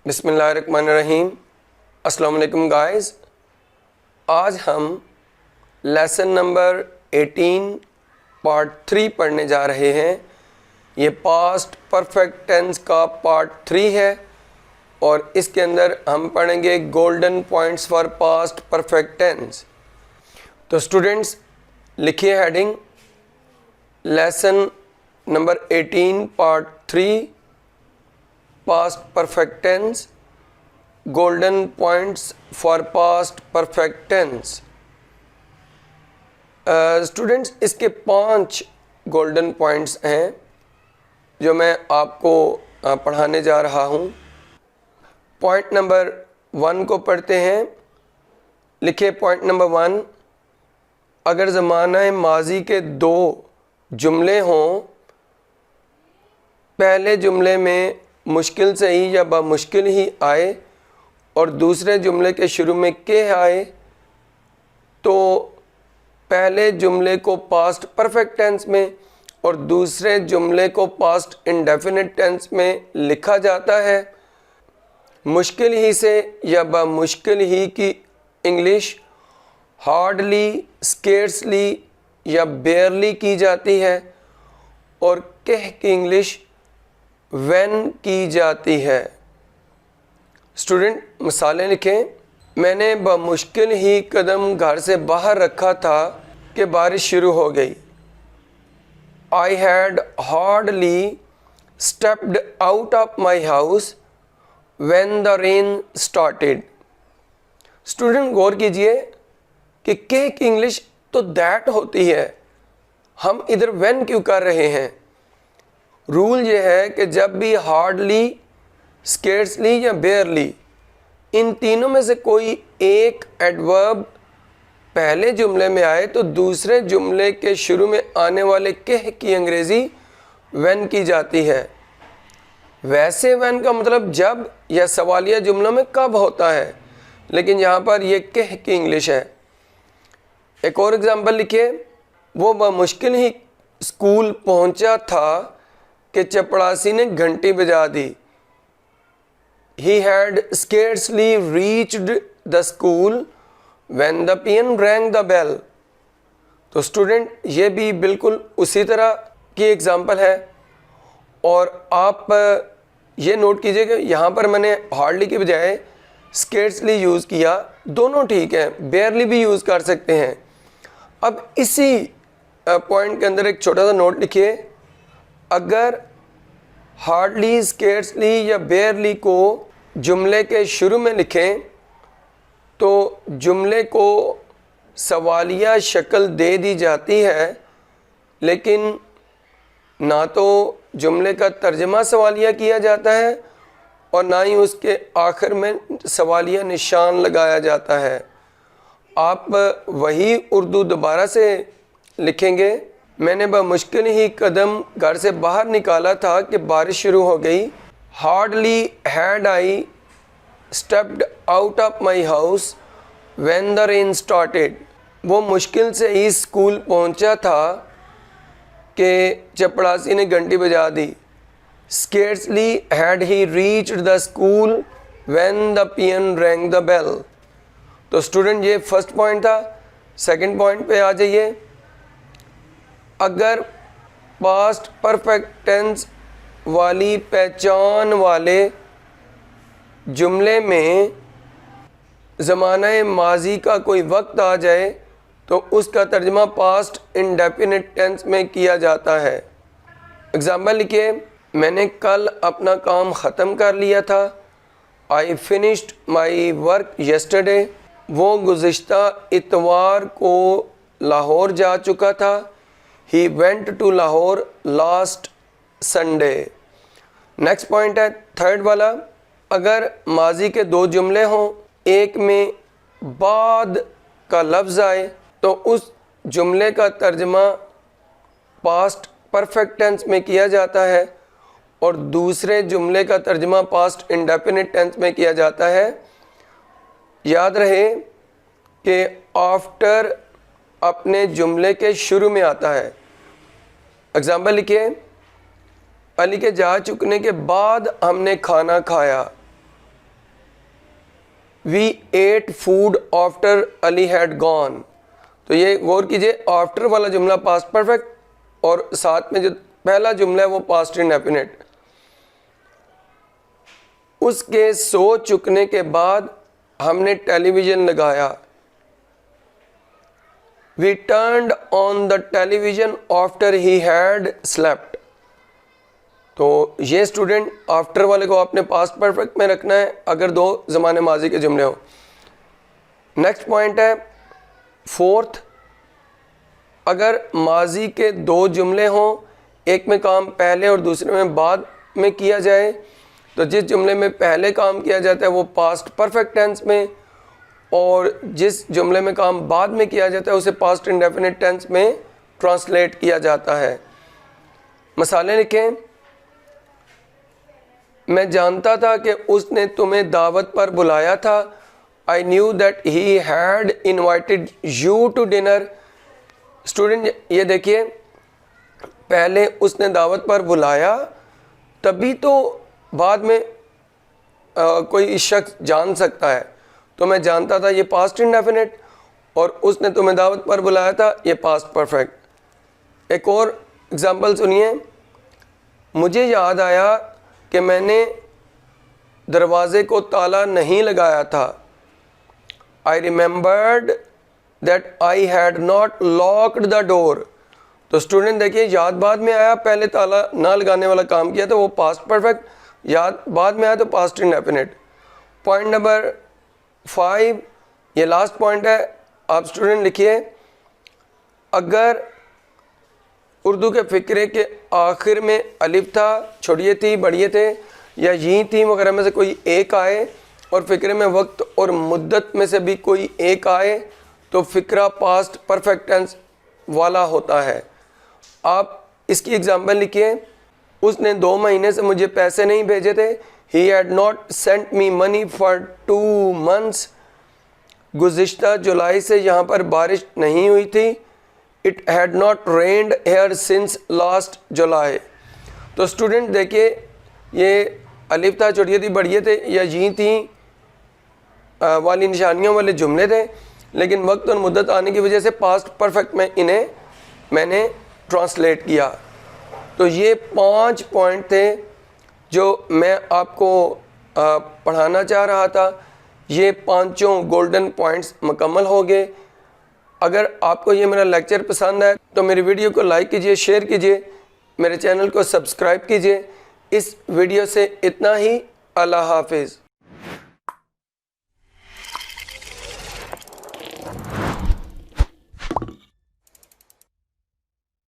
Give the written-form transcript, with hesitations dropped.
बिस्मिल्लाहिर्रहमानिर्रहीम। अस्सलाम वालेकुम गाइस। आज हम लेसन नंबर 18 पार्ट 3 पढ़ने जा रहे हैं। ये पास्ट परफेक्ट टेंस का पार्ट 3 है और इसके अंदर हम पढ़ेंगे golden points for past perfect tense. तो स्टूडेंट्स लिखिए heading lesson number 18 part 3 past perfect tense, golden points for past perfect tense. Students इसके 5 गोल्डन पॉइंट्स हैं जो मैं आपको पढ़ाने जा रहा हूँ। पॉइंट नंबर 1 को पढ़ते हैं। लिखिए पॉइंट नंबर 1, अगर ज़माना माजी के 2 जुमले हों, पहले जुमले में मुश्किल से ही या बामुश्किल ही आए और दूसरे जुमले के शुरू में के आए, तो पहले जुमले को पास्ट परफेक्ट टेंस में और दूसरे जुमले को पास्ट इंडेफिनिट टेंस में लिखा जाता है। मुश्किल ही से या बामुश्किल ही की इंग्लिश हार्डली, स्केर्सली या बेयरली की जाती है और कह की इंग्लिश व्हेन की जाती है। स्टूडेंट मिसालें लिखें। मैंने बामुश्किल ही कदम घर से बाहर रखा था कि बारिश शुरू हो गई। I had hardly stepped out of my house when the rain started. Student गौर कीजिए कि के की इंग्लिश तो दैट होती है, हम इधर व्हेन क्यों कर रहे हैं। रूल ये है कि जब भी हार्डली, स्केर्सली या बेयरली, इन तीनों में से कोई एक एडवर्ब पहले जुमले में आए तो दूसरे जुमले के शुरू में आने वाले कह की अंग्रेज़ी व्हेन की जाती है। वैसे व्हेन का मतलब जब या सवालिया जुमलों में कब होता है, लेकिन यहाँ पर ये कह की इंग्लिश है। एक और एग्जांपल लिखिए। वो बामुश्किल ही स्कूल पहुँचा था कि चपड़ासी ने घंटी बजा दी। He had scarcely reached the school when the peon rang the bell। तो स्टूडेंट ये भी बिल्कुल उसी तरह की एग्जांपल है और आप ये नोट कीजिए कि यहाँ पर मैंने हार्डली के बजाय स्केर्सली यूज़ किया। दोनों ठीक है, बेयरली भी यूज़ कर सकते हैं। अब इसी पॉइंट के अंदर एक छोटा सा नोट लिखिए। अगर हार्डली, स्केर्सली या बेयरली को जुमले के शुरू में लिखें तो जुमले को सवालिया शक्ल दे दी जाती है, लेकिन ना तो जुमले का तर्जमा सवालिया किया जाता है और ना ही उसके आखिर में सवालिया निशान लगाया जाता है। आप वही उर्दू दोबारा से लिखेंगे। मैंने बामुश्किल ही कदम घर से बाहर निकाला था कि बारिश शुरू हो गई। Hardly had I stepped out of my house when the rain started. वो मुश्किल से ही स्कूल पहुंचा था कि चपड़ासी ने घंटी बजा दी। Scarcely had he reached the school when the peon rang the bell. तो स्टूडेंट ये फर्स्ट पॉइंट था। सेकंड पॉइंट पे आ जाइए। अगर पास्ट परफेक्ट टेंस वाली पहचान वाले जुमले में ज़माना माजी का कोई वक्त आ जाए तो उसका तर्जमा पास्ट इंडेफिनिट टेंस में किया जाता है। एग्जाम्पल लिखिए। मैंने कल अपना काम ख़त्म कर लिया था। I finished my work yesterday. वो गुज़िश्ता इतवार को लाहौर जा चुका था। He went to Lahore last Sunday। Next point है थर्ड वाला। अगर माजी के 2 जुमले हों, एक में बाद का लफ्ज़ आए तो उस जुमले का तर्जमा पास्ट परफेक्ट टेंस में किया जाता है और दूसरे जुमले का तर्जमा पास्ट इंडेफिनिट टेंस में किया जाता है। याद रहे कि आफ्टर अपने जुमले के शुरू में आता है। एग्जाम्पल लिखिए। अली के जा चुकने के बाद हमने खाना खाया। We ate food after Ali had gone. तो ये गौर कीजिए, आफ्टर वाला जुमला पास्ट परफेक्ट और साथ में जो पहला जुमला है वो पास्ट इंडेफिनिट। उसके सो चुकने के बाद हमने टेलीविज़न लगाया। We turned on the television after he had slept. तो ये स्टूडेंट आफ्टर वाले को आपने पास्ट परफेक्ट में रखना है अगर दो ज़माने माजी के जुमले हो। नेक्स्ट पॉइंट है फोर्थ, अगर माजी के दो जुमले हों, एक में काम पहले और दूसरे में बाद में किया जाए, तो जिस जुमले में पहले काम किया जाता है वो पास्ट परफेक्ट टेंस में, और जिस जुमले में काम बाद में किया जाता है उसे पास्ट इंडेफिनिट टेंस में ट्रांसलेट किया जाता है। मिसालें लिखें। मैं जानता था कि उसने तुम्हें दावत पर बुलाया था। I knew that he had invited you to dinner. Student ये देखिए, पहले उसने दावत पर बुलाया, तभी तो बाद में कोई शख्स जान सकता है। तो मैं जानता था ये पास्ट इंडेफिनिट, और उसने तुम्हें दावत पर बुलाया था ये पास्ट परफेक्ट। एक और एग्जांपल सुनिए। मुझे याद आया कि मैंने दरवाज़े को ताला नहीं लगाया था। I remembered that I had not locked the door. तो स्टूडेंट देखिए, याद बाद में आया, पहले ताला ना लगाने वाला काम किया तो वो पास्ट परफेक्ट, याद बाद में आया तो पास्ट इंडेफिनिट। पॉइंट नंबर 5, ये लास्ट पॉइंट है, आप स्टूडेंट लिखिए। अगर उर्दू के फ़िक्रे के आखिर में अलिफ था, छोड़िए थी, बढ़िए थे या यहीं थी वगैरह में से कोई एक आए, और फ़िक्रे में वक्त और मुद्दत में से भी कोई एक आए, तो फ़िक्रा पास्ट परफेक्ट टेंस वाला होता है। आप इसकी एग्जांपल लिखिए। उसने 2 महीने से मुझे पैसे नहीं भेजे थे। He had not sent me money for 2 months। गुज़िश्ता जुलाई से यहाँ पर बारिश नहीं हुई थी। It had not rained here since last July. तो स्टूडेंट देखिए, ये अलिफ था, छोड़िए थी, बढ़िए थे या यहीं थी वाली निशानियों वाले जुमले थे, लेकिन वक्त और मुद्दत आने की वजह से पास्ट परफेक्ट में इन्हें मैंने ट्रांसलेट किया। तो ये 5 पॉइंट थे जो मैं आपको पढ़ाना चाह रहा था। ये 5 गोल्डन पॉइंट्स मुकम्मल हो गए। अगर आपको ये मेरा लेक्चर पसंद आए तो मेरी वीडियो को लाइक कीजिए, शेयर कीजिए, मेरे चैनल को सब्सक्राइब कीजिए। इस वीडियो से इतना ही। अल्लाह हाफिज़।